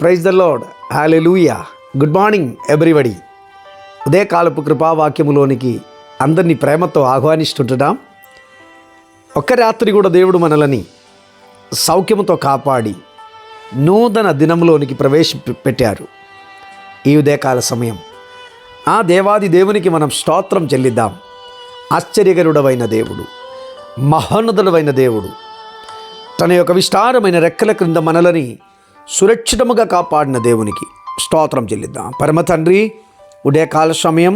Praise the Lord, hallelujah. Good morning everybody. ఉదయకాలపు కృపావాక్యములోనికి అందరినీ ప్రేమతో ఆహ్వానిస్తుంటున్నాం. ఒక్క రాత్రి కూడా దేవుడు మనలని సౌఖ్యముతో కాపాడి నూతన దినంలోనికి ప్రవేశపెట్టారు. ఈ ఉదయకాల సమయం ఆ దేవాది దేవునికి మనం స్తోత్రం చెల్లిద్దాం. ఆశ్చర్యకరుడవైన దేవుడు, మహోన్నతుడవైన దేవుడు, తన యొక్క విస్తారమైన రెక్కల క్రింద మనలని సురక్షితముగా కాపాడిన దేవునికి స్తోత్రం చెల్లిద్దాం. పరమ తండ్రి, ఉదయకాల సమయం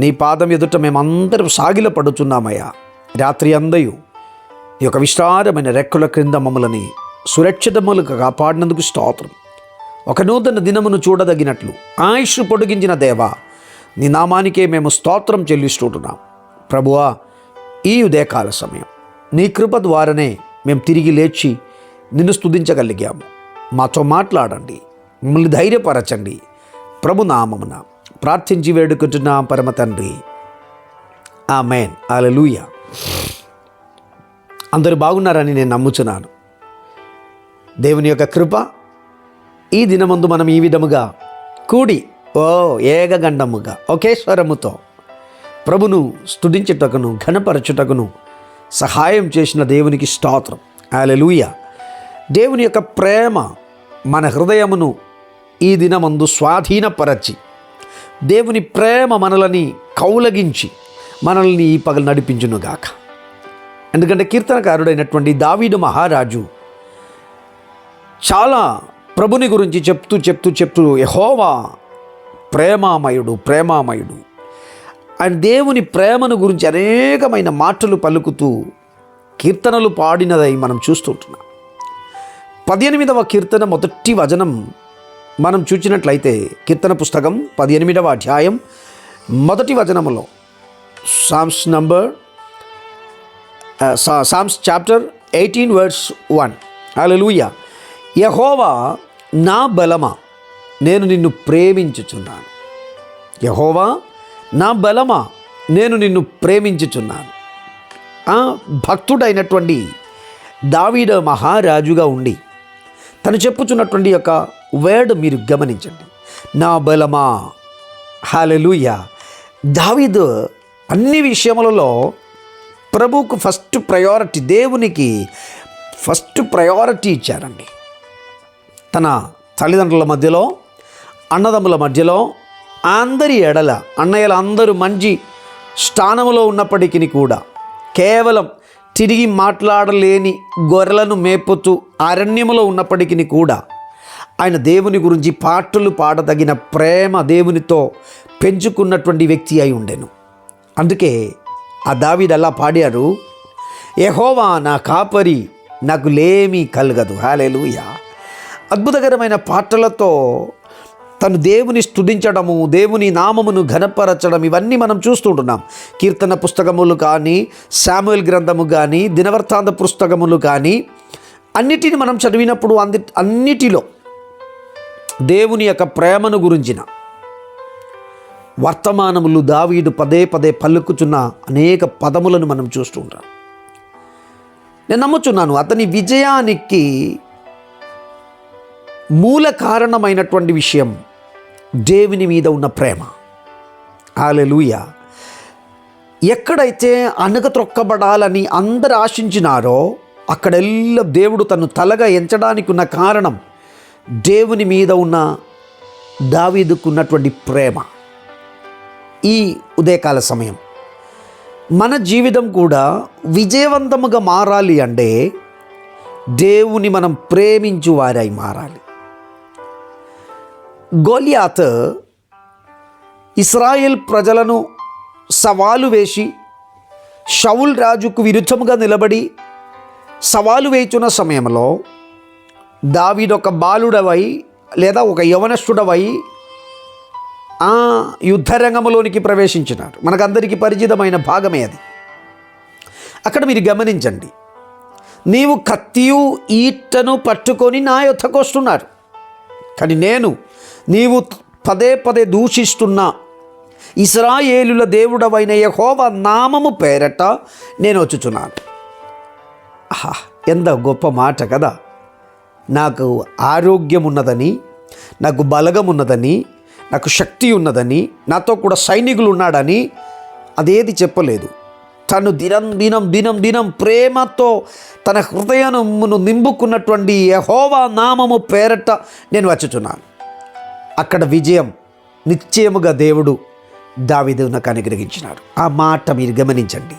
నీ పాదం ఎదుట మేమందరం సాగిల పడుచున్నామయ్యా. రాత్రి అందయు ఈ యొక్క విస్తారమైన రెక్కల క్రింద మమ్మల్ని సురక్షితములుగా కాపాడినందుకు స్తోత్రం. ఒక నూతన దినమును చూడదగినట్లు ఆయుష్ పొడిగించిన దేవా, నీ నామానికే మేము స్తోత్రం చెల్లిస్తుంటున్నాం. ప్రభువా, ఈ ఉదయకాల సమయం నీ కృప ద్వారానే మేము తిరిగి లేచి నిన్ను స్తుతించగలిగాము. మాతో మాట్లాడండి, మమ్మల్ని ధైర్యపరచండి. ప్రభు నామమున ప్రార్థించి వేడుకుంటున్నాం పరమ తండ్రి, ఆమేన్. హల్లెలూయా. అందరూ బాగున్నారని నేను నమ్ముచున్నాను. దేవుని యొక్క కృప ఈ దినమందు మనం ఈ విధముగా కూడి ఏకగండముగా ఒకే స్వరముతో ప్రభును స్తుతించుటకును ఘనపరచుటకును సహాయం చేసిన దేవునికి స్తోత్రం. హల్లెలూయా. దేవుని యొక్క ప్రేమ మన హృదయమును ఈ దినమందు స్వాధీనపరచి, దేవుని ప్రేమ మనలని కౌలగించి మనల్ని ఈ పగలు నడిపించునుగాక. ఎందుకంటే కీర్తనకారుడైనటువంటి దావీదు మహారాజు చాలా ప్రభుని గురించి చెప్తూ యెహోవా ప్రేమామయుడు అండ్ దేవుని ప్రేమను గురించి అనేకమైన మాటలు పలుకుతూ కీర్తనలు పాడినదై మనం చూస్తుంటున్నాం. 18వ కీర్తన మొదటి వచనం మనం చూచినట్లయితే, కీర్తన పుస్తకం 18వ అధ్యాయం మొదటి వచనములో సామ్స్ చాప్టర్ 18 వర్స్ 1. హల్లెలూయా. యెహోవా నా బలమా, నేను నిన్ను ప్రేమించుచున్నాను. యెహోవా నా బలమా, నేను నిన్ను ప్రేమించుచున్నాను. భక్తుడైనటువంటి దావీదు మహారాజుగా ఉండి తను చెప్పుచున్నటువంటి యొక్క వర్డ్ మీరు గమనించండి. నా బలమా. హల్లెలూయా. దావీదు అన్ని విషయములలో ప్రభువుకు ఫస్ట్ ప్రయారిటీ, దేవునికి ఫస్ట్ ప్రయారిటీ ఇచ్చారండి. తన తల్లిదండ్రుల మధ్యలో, అన్నదమ్ముల మధ్యలో, అందరి ఎడల, అన్నయ్యల అందరూ మంచి స్థానంలో ఉన్నప్పటికీ కూడా కేవలం తిరిగి మాట్లాడలేని గొర్రెలను మేపుతూ అరణ్యములో ఉన్నప్పటికీ కూడా ఆయన దేవుని గురించి పాటలు పాడదగిన ప్రేమ దేవునితో పెంచుకున్నటువంటి వ్యక్తి అయి ఉండెను. అందుకే ఆ దావీదు అలా పాడారు, యెహోవా నా కాపరి, నాకు లేమి కలగదు. హల్లెలూయా. అద్భుతకరమైన పాటలతో తను దేవుని స్తుతించడము, దేవుని నామమును ఘనపరచడం, ఇవన్నీ మనం చూస్తుంటున్నాం. కీర్తన పుస్తకములు కానీ, శాముయేల్ గ్రంథము కానీ, దినవృత్తాంత పుస్తకములు కానీ, అన్నిటిని మనం చదివినప్పుడు అన్నిటిలో దేవుని యొక్క ప్రేమను గురించిన వర్తమానములు దావీదు పదే పలుకుచున్న అనేక పదములను మనం చూస్తూ ఉంటాం. నేను నమ్ముచున్నాను అతని విజయానికి మూల కారణమైనటువంటి విషయం దేవుని మీద ఉన్న ప్రేమ. హల్లెలూయా. ఎక్కడైతే అణగత్రొక్కబడాలని అందరు ఆశించినారో అక్కడెల్లా దేవుడు తను తలగా ఎంచడానికి ఉన్న కారణం దేవుని మీద ఉన్న దావీదుకున్నటువంటి ప్రేమ. ఈ ఉదయకాల సమయం మన జీవితం కూడా విజయవంతముగా మారాలి అంటే దేవుని మనం ప్రేమించు వారై మారాలి. గొలియాత్ ఇశ్రాయేల్ ప్రజలను సవాలు వేసి షౌల్ రాజుకు విరుద్ధముగా నిలబడి సవాలు వేయుచున్న సమయంలో దావీదు ఒక బాలుడవై లేదా ఒక యవనస్తుడవై ఆ యుద్ధరంగంలోనికి ప్రవేశించినాడు. మనకందరికీ పరిచితమైన భాగమే అది. అక్కడ మీరు గమనించండి, నీవు కత్తియు ఈటను పట్టుకొని నా యొద్దకు వస్తున్నారు, కానీ నీవు పదే దూషిస్తున్న ఇశ్రాయేలుల దేవుడవైన యెహోవా నామము పేరట నేను వచ్చుచున్నాను. ఎంత గొప్ప మాట కదా. నాకు ఆరోగ్యం ఉన్నదని, నాకు బలగం ఉన్నదని, నాకు శక్తి ఉన్నదని, నాతో కూడా సైనికులు ఉన్నాడని అదేది చెప్పలేదు. తను దినం దినం దినం దినం ప్రేమతో తన హృదయమును నింపుకున్నటువంటి యెహోవా నామము పేరట నేను వచ్చుచున్నాను. అక్కడ విజయం నిశ్చయముగా దేవుడు దావీదునకు అనుగ్రహించినాడు. ఆ మాట మీరు గమనించండి.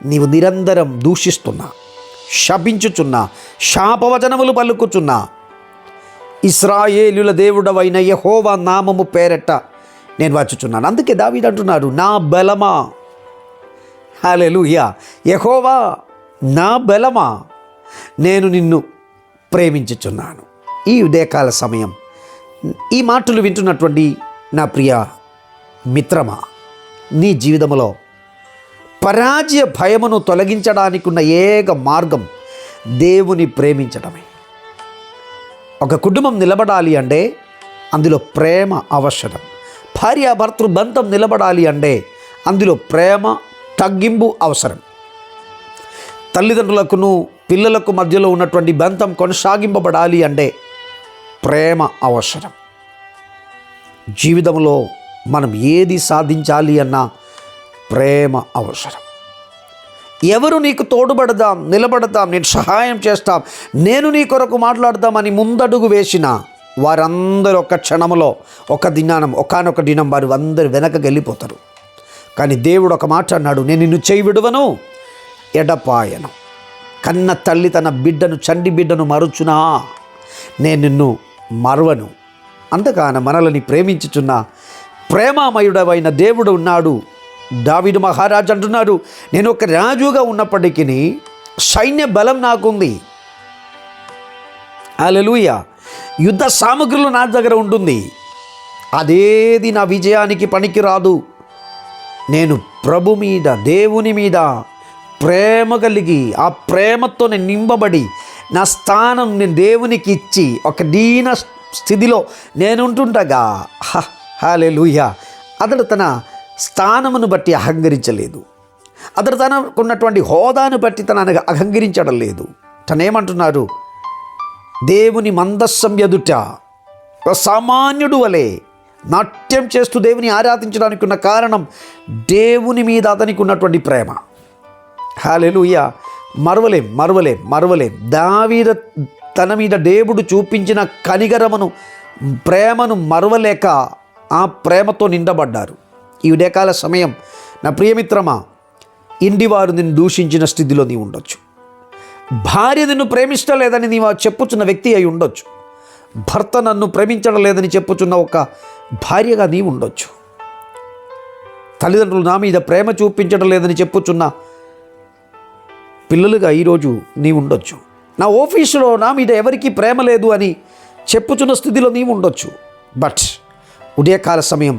నీవు నిరంతరం దూషిస్తున్నా, శపించుచున్నా, శాపవచనములు పలుకుచున్నా, ఇశ్రాయేలుల దేవుడవైన యెహోవా నామము పేరట నేను వచ్చుచున్నాను. అందుకే దావీదు అంటున్నాడు, నా బలమా, హల్లెలూయా, యెహోవా నా బలమా, నేను నిన్ను ప్రేమించుచున్నాను. ఈ ఉదయకాల సమయం ఈ మాటలు వింటున్నటువంటి నా ప్రియ మిత్రమా, నీ జీవితంలో పరాజయ భయమును తొలగించడానికి ఉన్న ఏక మార్గం దేవుని ప్రేమించడమే. ఒక కుటుంబం నిలబడాలి అంటే అందులో ప్రేమ అవసరం. భార్యాభర్తృ బంధం నిలబడాలి అంటే అందులో ప్రేమ తగ్గింపు అవసరం. తల్లిదండ్రులకును పిల్లలకు మధ్యలో ఉన్నటువంటి బంధం కొనసాగింపబడాలి అంటే ప్రేమ అవసరం. జీవితంలో మనం ఏది సాధించాలి అన్నా ప్రేమ అవసరం. ఎవరు నీకు తోడుపడదాం, నిలబడతాం, నేను సహాయం చేస్తాం, నేను నీ కొరకు మాట్లాడతామని ముందడుగు వేసిన వారందరూ ఒక క్షణంలో, ఒకానొక దినం వారు అందరూ వెనకకి వెళ్ళిపోతారు. కానీ దేవుడు ఒక మాట అన్నాడు, నేను నిన్ను చేయి విడువను, ఎడపాయను. కన్న తల్లి తన బిడ్డను, చండి బిడ్డను మరుచునా, నేను నిన్ను మరువను. అంతగాన మనల్ని ప్రేమించుచున్న ప్రేమామయుడవైన దేవుడు ఉన్నాడు. దావీదు మహారాజు అంటున్నాడు, నేను ఒక రాజుగా ఉన్నప్పటికీ సైన్య బలం నాకుంది. హల్లెలూయా. యుద్ధ సామగ్రులు నా దగ్గర ఉంటుంది. అదేది నా విజయానికి పనికిరాదు. నేను ప్రభు మీద, దేవుని మీద ప్రేమ కలిగి, ఆ ప్రేమతో నేను నింపబడి, నా స్థానం నేను దేవునికి ఇచ్చి ఒక దీన స్థితిలో నేనుంటుండగా, హల్లెలూయా, అతడు తన స్థానమును బట్టి అహంకరించలేదు. అతడు తనకున్నటువంటి హోదాను బట్టి తనను అహంకరించడం లేదు. తనేమంటున్నారు, దేవుని మందస్సం ఎదుట సామాన్యుడు వలె నాట్యం చేస్తూ దేవుని ఆరాధించడానికి ఉన్న కారణం దేవుని మీద అతనికి ఉన్నటువంటి ప్రేమ. హల్లెలూయా. మరువలేం. దావీదు తన మీద దేవుడు చూపించిన కనికరమును, ప్రేమను మరువలేక ఆ ప్రేమతో నిండబడ్డారు. ఈ ఉదయకాల సమయం నా ప్రియమిత్రమా, ఇంటివారు నిన్ను దూషించిన స్థితిలో నీవు ఉండొచ్చు. భార్య నిన్ను ప్రేమించలేదని నీవు చెప్పుచున్న వ్యక్తి అయి ఉండొచ్చు. భర్త నన్ను ప్రేమించడం లేదని చెప్పుచున్న ఒక భార్యగా నీవు ఉండొచ్చు. తల్లిదండ్రులు నా మీద ప్రేమ చూపించడం లేదని చెప్పుచున్న పిల్లలుగా ఈరోజు నీవు ఉండొచ్చు. నా ఆఫీసులో నా మీద ఎవరికీ ప్రేమ లేదు అని చెప్పుచున్న స్థితిలో నీవు ఉండొచ్చు. బట్ ఉదయకాల సమయం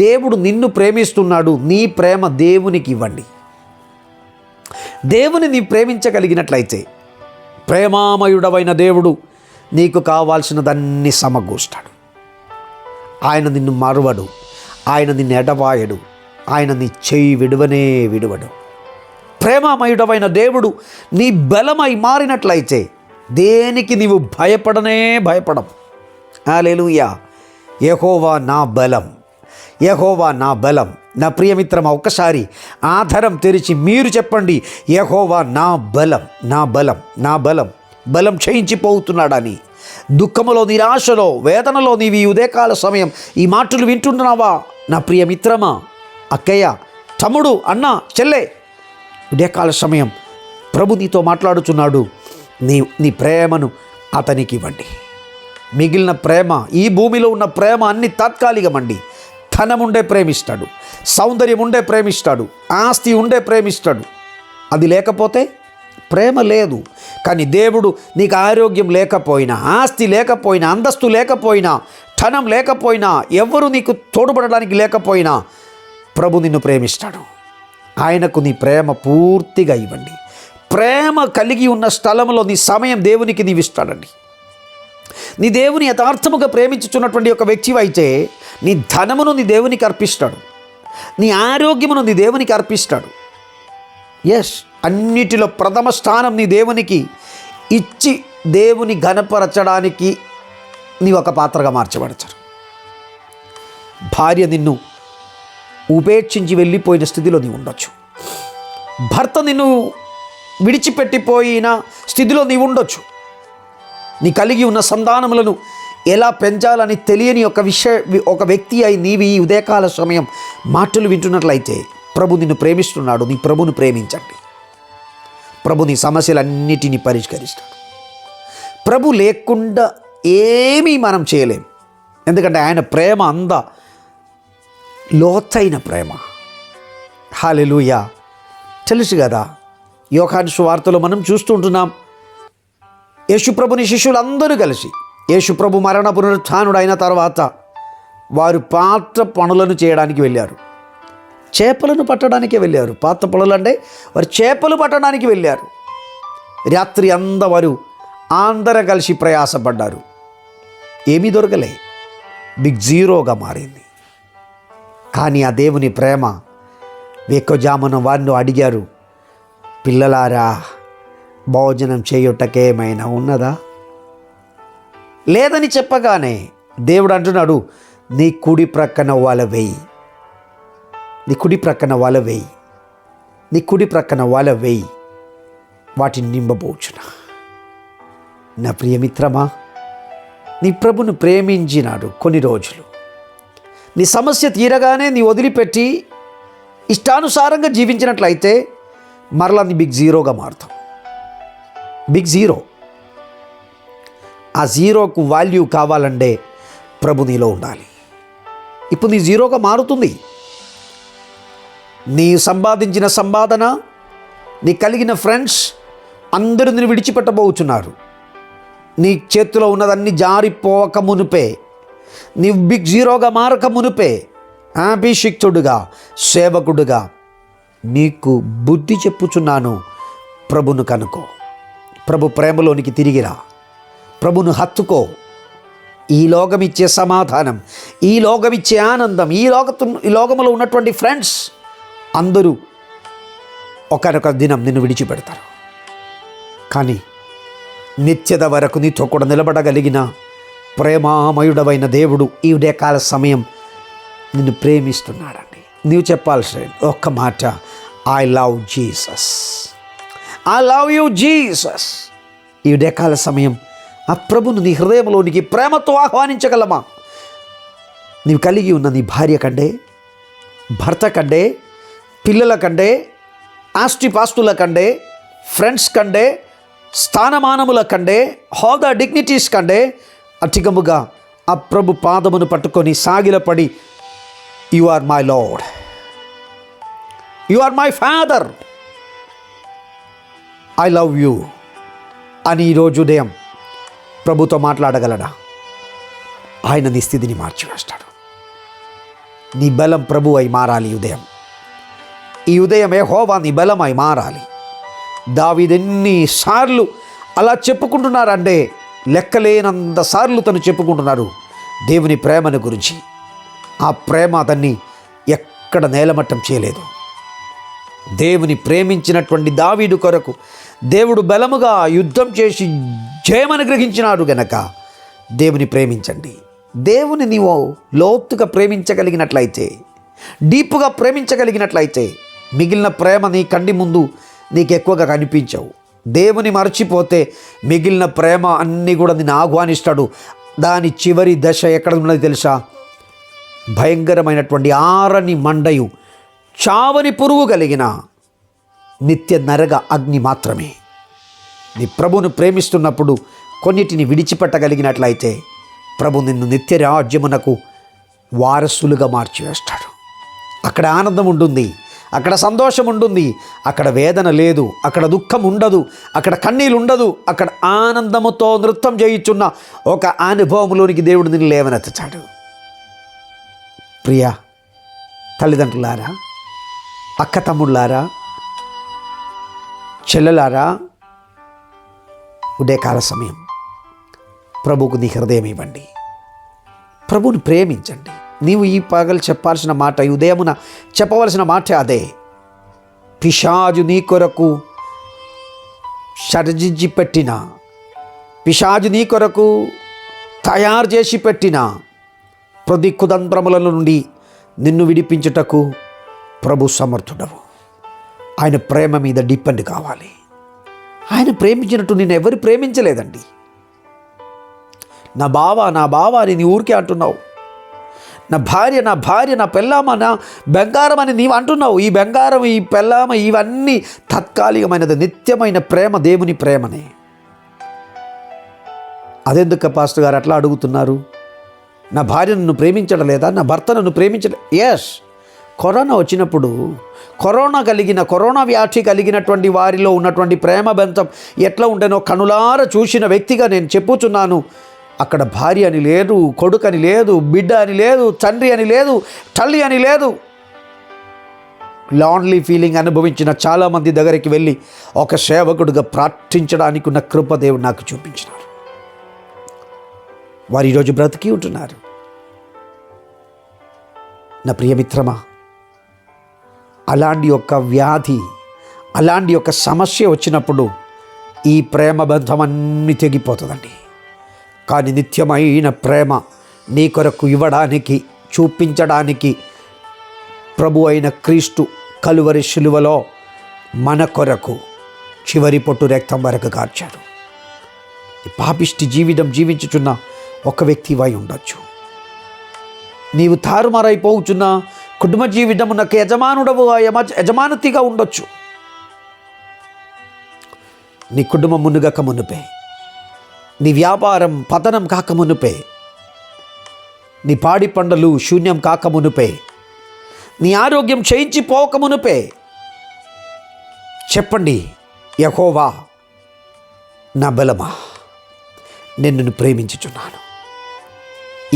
దేవుడు నిన్ను ప్రేమిస్తున్నాడు. నీ ప్రేమ దేవునికి ఇవ్వండి. దేవుని నీ ప్రేమించగలిగినట్లయితే ప్రేమామయుడవైన దేవుడు నీకు కావాల్సినదన్నీ సమకూర్స్తాడు. ఆయన నిన్ను మరువడు, ఆయన నిన్ను ఎడబాయడు, ఆయన నీ చెయ్యి విడువడు. ప్రేమామయుడవైన దేవుడు నీ బలమై మారినట్లయితే దేనికి నీవు భయపడవు. హల్లెలూయా. యెహోవా నా బలం, యెహోవా నా బలం. నా ప్రియమిత్రమా, ఒక్కసారి ఆధారం తెరిచి మీరు చెప్పండి, యెహోవా నా బలం, నా బలం, నా బలం. బలం క్షయించిపోతున్నాడని దుఃఖములో, నిరాశలో, వేదనలో నీవు ఈ ఉదయకాల సమయం ఈ మాటలు వింటున్నావా? నా ప్రియమిత్రమా, అక్కయ్య, తమ్ముడు, అన్న, చెల్లె, ఉదయకాల సమయం ప్రభు నీతో మాట్లాడుచున్నాడు. నీ ప్రేమను అతనికి ఇవ్వండి. మిగిలిన ప్రేమ, ఈ భూమిలో ఉన్న ప్రేమ అన్ని తాత్కాలికమండి. ధనం ఉండే ప్రేమిస్తాడు, సౌందర్యం ఉండే ప్రేమిస్తాడు, ఆస్తి ఉండే ప్రేమిస్తాడు. అది లేకపోతే ప్రేమ లేదు. కానీ దేవుడు నీకు ఆరోగ్యం లేకపోయినా, ఆస్తి లేకపోయినా, అంతస్తు లేకపోయినా, ధనం లేకపోయినా, ఎవరు నీకు తోడ్పడడానికి లేకపోయినా ప్రభు నిన్ను ప్రేమిస్తాడు. ఆయనకు నీ ప్రేమ పూర్తిగా ఇవ్వండి. ప్రేమ కలిగి ఉన్న స్థలంలో నీ సమయం దేవునికి నీవు ఇస్తాడండి. నీ దేవుని యథార్థముగా ప్రేమించుచున్నటువంటి ఒక వ్యక్తి అయితే నీ ధనమును నీ దేవునికి అర్పిస్తాడు, నీ ఆరోగ్యమును నీ దేవునికి అర్పిస్తాడు. ఎస్, అన్నిటిలో ప్రథమ స్థానం నీ దేవునికి ఇచ్చి దేవుని ఘనపరచడానికి నీవు ఒక పాత్రగా మార్చబడతారు. భార్య నిన్ను ఉపేక్షించి వెళ్ళిపోయిన స్థితిలో నీవు ఉండొచ్చు. భర్త నిన్ను విడిచిపెట్టిపోయిన స్థితిలో నీవు ఉండొచ్చు. నీ కలిగి ఉన్న సంతానములను ఎలా పెంచాలని తెలియని ఒక వ్యక్తి అయి నీవి ఈ ఉదయకాల సమయం మాటలు వింటున్నట్లయితే ప్రభు నిన్ను ప్రేమిస్తున్నాడు. నీ ప్రభుని ప్రేమించండి. ప్రభు నీ సమస్యలన్నిటినీ పరిష్కరిస్తాడు. ప్రభు లేకుండా ఏమీ మనం చేయలేం. ఎందుకంటే ఆయన ప్రేమ లోతైన ప్రేమ. హల్లెలూయా. తెలుసు కదా, యోహాను సువార్తలో మనం చూస్తూ ఉంటున్నాం. యేసుప్రభుని శిష్యులందరూ కలిసి యేసుప్రభు మరణ పునరుత్థానుడు అయిన తర్వాత వారు పాత పనులను చేయడానికి వెళ్ళారు. చేపలను పట్టడానికే వెళ్ళారు. పాత పనులు అంటే వారు చేపలు పట్టడానికి వెళ్ళారు. రాత్రి వారు అందరూ కలిసి ప్రయాసపడ్డారు. ఏమీ దొరకలే. బిగ్ జీరోగా మారింది. కానీ ఆ దేవుని ప్రేమ వేకువజామున వారిని అడిగారు, పిల్లలారా, భోజనం చేయుటకేమైనా ఉన్నదా? లేదని చెప్పగానే దేవుడు అంటున్నాడు, నీ కుడి ప్రక్కన వల వేయి, నీ కుడి ప్రక్కన వల వేయి, నీ కుడి ప్రక్కన వల వేయి, వాటిని నింపబోచునా. నా ప్రియమిత్రమా, నీ ప్రభును ప్రేమించినాడు కొన్ని రోజులు. నీ సమస్య తీరగానే నీ వదిలిపెట్టి ఇష్టానుసారంగా జీవించినట్లయితే మరలా నీ బిగ్ జీరోగా మారుతాం. Big zero. ఆ జీరోకు వాల్యూ కావాలంటే ప్రభు నీలో ఉండాలి. ఇప్పుడు నీ జీరోగా మారుతుంది. నీ సంపాదించిన సంపాదన, నీ కలిగిన ఫ్రెండ్స్ అందరూ నిన్ను విడిచిపెట్టబోతున్నారు. నీ చేతిలో ఉన్నదన్నీ జారిపోక మునిపే, నీ బిగ్ జీరోగా మారక మునిపే అభిషిక్తుడుగా, సేవకుడుగా నీకు బుద్ధి చెప్పుచున్నాను. ప్రభును కనుకో. ప్రభు ప్రేమలోనికి తిరిగిరా. ప్రభును హత్తుకో. ఈ లోకమిచ్చే సమాధానం, ఈ లోకమిచ్చే ఆనందం, ఈ లోకములో ఉన్నటువంటి ఫ్రెండ్స్ అందరూ ఒకనొక దినం నిన్ను విడిచిపెడతారు. కానీ నిత్యత వరకు నీతో కూడా నిలబడగలిగిన ప్రేమామయుడవైన దేవుడు ఈ ఉదయకాల సమయం నిన్ను ప్రేమిస్తున్నాడండి. నీవు చెప్పాల్సిన ఒక్క మాట, I love Jesus, I love you Jesus. ఈ ఉదయకాల సమయం ఆ ప్రభును నీ హృదయంలోనికి ప్రేమతో ఆహ్వానించగలమా? నీవు కలిగి ఉన్న నీ భార్య కంటే, భర్త కంటే, పిల్లల కంటే, ఆస్తిపాస్తుల కంటే, ఫ్రెండ్స్ కంటే, స్థానమానముల కంటే, హోదా డిగ్నిటీస్ కంటే అధికముగా ఆ ప్రభు పాదమును పట్టుకొని సాగిలపడి, you are my Lord, you are my father, I love you అని ఈరోజు ఉదయం ప్రభుతో మాట్లాడగలడా? ఆయన నీ స్థితిని మార్చివేస్తాడు. నీ బలం ప్రభు అయి మారాలి. ఈ ఉదయం యెహోవా నీ బలమై మారాలి. దావీదు ఎన్నిసార్లు అలా చెప్పుకుంటున్నారంటే లెక్కలేనంత సార్లు తను చెప్పుకుంటున్నారు దేవుని ప్రేమను గురించి. ఆ ప్రేమ అతన్ని ఎక్కడ నేలమట్టం చేయలేదు. దేవుని ప్రేమించినటువంటి దావీదు కొరకు దేవుడు బలముగా యుద్ధం చేసి జయమని గ్రహించినాడు గనక దేవుని ప్రేమించండి. దేవుని నీవు లోతుగా ప్రేమించగలిగినట్లయితే, డీప్గా ప్రేమించగలిగినట్లయితే మిగిలిన ప్రేమ నీ కంటి ముందు నీకు ఎక్కువగా కనిపించవు. దేవుని మర్చిపోతే మిగిలిన ప్రేమ అన్నీ కూడా నిన్ను ఆహ్వానిస్తాడు. దాని చివరి దశ ఎక్కడ ఉన్నది తెలుసా? భయంకరమైనటువంటి ఆరని మండయు, చావని పురుగు కలిగిన నిత్య నరక అగ్ని మాత్రమే. నీ ప్రభును ప్రేమిస్తున్నప్పుడు కొన్నిటిని విడిచిపెట్టగలిగినట్లయితే ప్రభు నిన్ను నిత్య రాజ్యమునకు వారసులుగా మార్చివేస్తాడు. అక్కడ ఆనందం ఉంటుంది, అక్కడ సంతోషం ఉంటుంది, అక్కడ వేదన లేదు, అక్కడ దుఃఖం ఉండదు, అక్కడ కన్నీళ్ళు ఉండదు, అక్కడ ఆనందముతో నృత్యం చేయుచున్న ఒక అనుభవంలోనికి దేవుడు నిన్ను లేవనెత్తుతాడు. ప్రియ తల్లిదండ్రులారా, అక్క తమ్ముళ్ళారా, చెల్లెలారా, ఉదయకాల సమయం ప్రభువుకు నీ హృదయం ఇవ్వండి. ప్రభువుని ప్రేమించండి. నీవు ఈ పగలు చెప్పాల్సిన మాట, ఈ ఉదయమున చెప్పవలసిన మాట అదే. పిశాజు నీ కొరకు సర్జించి పెట్టిన, పిశాజు నీ కొరకు తయారు చేసి పెట్టిన ప్రతి కుతంత్రముల నుండి నిన్ను విడిపించుటకు ప్రభు సమర్థుడవు. ఆయన ప్రేమ మీద డిపెండ్ కావాలి. ఆయన ప్రేమించినట్టు నిన్ను ఎవరు ప్రేమించలేదండి. నా బావ అని నీ ఊరికే అంటున్నావు. నా భార్య నా పెళ్ళామ, నా బంగారం అని నీవు అంటున్నావు. ఈ బంగారం, ఈ పెళ్ళామ ఇవన్నీ తాత్కాలికమైనది. నిత్యమైన ప్రేమ దేవుని ప్రేమనే. అదెందుకు పాస్టర్ గారు అట్లా అడుగుతున్నారు? నా భార్య నన్ను ప్రేమించడం లేదా? నా భర్త నన్ను ప్రేమించడం? ఎస్, కరోనా వచ్చినప్పుడు కరోనా వ్యాధి కలిగినటువంటి వారిలో ఉన్నటువంటి ప్రేమ బంధం ఎట్లా ఉండేనో కనులారా చూసిన వ్యక్తిగా నేను చెప్పుచున్నాను. అక్కడ భార్య అని లేదు, కొడుకు అని లేదు, బిడ్డ అని లేదు, తండ్రి అని లేదు, తల్లి అని లేదు. లాన్లీ ఫీలింగ్ అనుభవించిన చాలామంది దగ్గరికి వెళ్ళి ఒక సేవకుడిగా ప్రార్థించడానికి ఉన్న కృపదేవుడు నాకు చూపించినారు. వారు ఈరోజు బ్రతికి ఉంటున్నారు. నా ప్రియమిత్రమా, అలాంటి యొక్క వ్యాధి, అలాంటి యొక్క సమస్య వచ్చినప్పుడు ఈ ప్రేమ బంధం అన్నీ తెగిపోతుందండి. కానీ నిత్యమైన ప్రేమ నీ కొరకు ఇవ్వడానికి, చూపించడానికి ప్రభు అయిన క్రీస్తు కలువరి శిలువలో మన కొరకు చివరి పొట్టు రక్తం వరకు కార్చాడు. పాపిష్టి జీవితం జీవించుచున్న ఒక వ్యక్తివై ఉండొచ్చు. నీవు తారుమారైపోవచ్చున్న కుటుంబ జీవితమునకు యజమానుడవు, యజమానతిగా ఉండొచ్చు. నీ కుటుంబం మునుగక మునుపే, నీ వ్యాపారం పతనం కాక మునుపే, నీ పాడి పంటలు శూన్యం కాక మునుపే, నీ ఆరోగ్యం క్షయించిపోక మునుపే చెప్పండి, యెహోవా నా బలమా, నేను నిన్ను ప్రేమించుచున్నాను.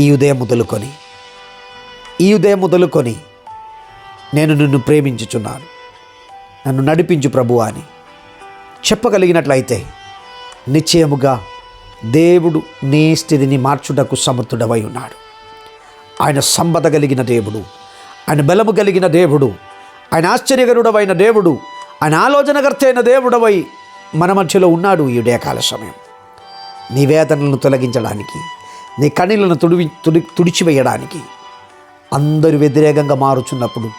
ఈ ఉదయం మొదలుకొని నేను నిన్ను ప్రేమించుచున్నాను, నన్ను నడిపించు ప్రభువా అని చెప్పగలిగినట్లయితే నిశ్చయముగా దేవుడు నీ స్థితిని మార్చుటకు సమర్థుడవై ఉన్నాడు. ఆయన సంపద కలిగిన దేవుడు, ఆయన బలము కలిగిన దేవుడు, ఆయన ఆశ్చర్యకరుడవైన దేవుడు, ఆయన ఆలోచనకర్త అయిన దేవుడవై మన మధ్యలో ఉన్నాడు. ఈ ఉదయకాల సమయం నీ వేదనలను తొలగించడానికి, నీ కన్నీళ్లను తుడిచివేయడానికి, అందరూ వ్యతిరేకంగా మారుచున్నప్పుడు,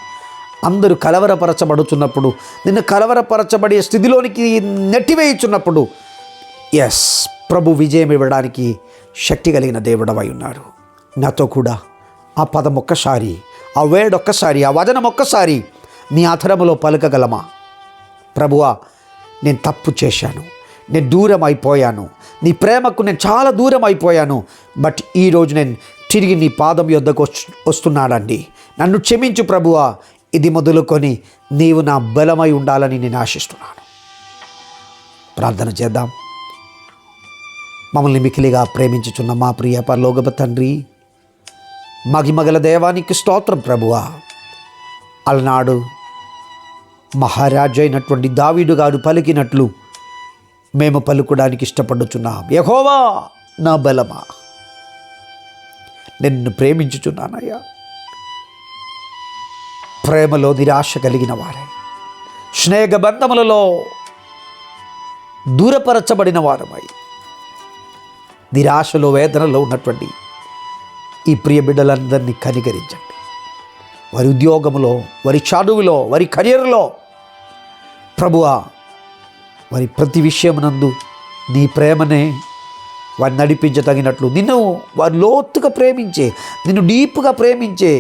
అందరూ కలవరపరచబడుచున్నప్పుడు, నిన్ను కలవరపరచబడే స్థితిలోనికి నెట్టివేయుచున్నప్పుడు ఎస్, ప్రభు విజయం ఇవ్వడానికి శక్తి కలిగిన దేవుడవై ఉన్నాడు. నాతో కూడా ఆ పదం ఒక్కసారి, ఆ వేడ్ ఒక్కసారి, ఆ వచనం ఒక్కసారి నీ అధరములో పలకగలమా? ప్రభువా, నేను తప్పు చేశాను, నేను దూరం అయిపోయాను, నీ ప్రేమకు నేను చాలా దూరం అయిపోయాను. బట్ ఈరోజు నేను తిరిగి నీ పాదం యొద్దకు వస్తున్నాడండి. నన్ను క్షమించు ప్రభువా. ఇది మొదలుకొని నీవు నా బలమై ఉండాలని నేను ఆశిస్తున్నాను. ప్రార్థన చేద్దాం. మమ్మల్ని మికిలిగా ప్రేమించుచున్న మా ప్రియ పరలోకపు తండ్రి, మహిమగల దేవానికి స్తోత్రం ప్రభువా. అలనాడు మహారాజు అయినటువంటి దావీదు గారు పలికినట్లు మేము పలుకడానికి ఇష్టపడుచున్నాం. యెహోవా నా బలమా, నిన్ను ప్రేమించుచున్నానయ్యా. ప్రేమలో నిరాశ కలిగిన వారే, స్నేహబంధములలో దూరపరచబడిన వారమై, నిరాశలో వేదనలో ఉన్నటువంటి ఈ ప్రియ బిడ్డలందరినీ కనికరించండి. వారి ఉద్యోగంలో, వారి చదువులో, వారి కెరీర్లో ప్రభువా, వారి ప్రతి విషయమునందు నీ ప్రేమనే వారిని నడిపించదగినట్లు, నిన్ను వారి లోతుగా ప్రేమించే, నిన్ను డీప్గా ప్రేమించే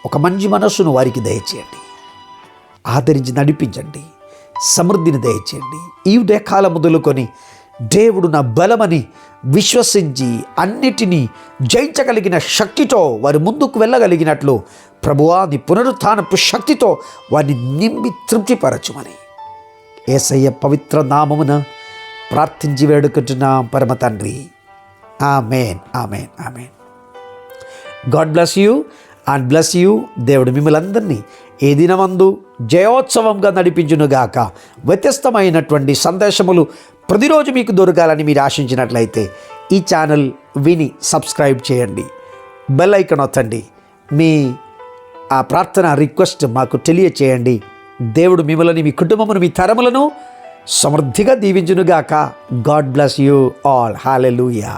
ఒక మంచి మనస్సును వారికి దయచేయండి. ఆదరించి నడిపించండి, సమృద్ధిని దయచేయండి. ఈ ఉదయకాలం మొదలుకొని దేవుడు నా బలమని విశ్వసించి అన్నిటినీ జయించగలిగిన శక్తితో వారి ముందుకు వెళ్ళగలిగినట్లు ప్రభువా, నీ పునరుత్థానపు శక్తితో వారిని నింపి తృప్తిపరచుమని యేసయ్య పవిత్ర నామమున ప్రార్థించి వేడుకుంటున్నాం పరమ తండ్రి. Amen, amen, amen. God bless you and bless you. దేవుడు మిమ్మల్ని అందరినీ ఏ దినమందు జయోత్సవంగా నడిపించునుగాక. వ్యత్యస్తమైనటువంటి సందేశములు ప్రతిరోజు మీకు దొరకాలని మీరు ఆశించినట్లయితే ఈ ఛానల్ విని సబ్స్క్రైబ్ చేయండి, బెల్ ఐకాన్ ఒత్తండి. మీ ఆ ప్రార్థన రిక్వెస్ట్ మాకు తెలియచేయండి. దేవుడు మిమ్మల్ని, మీ కుటుంబమును, మీ తరములను సమృద్ధిగా దీవించునుగాక. God bless you all. Hallelujah.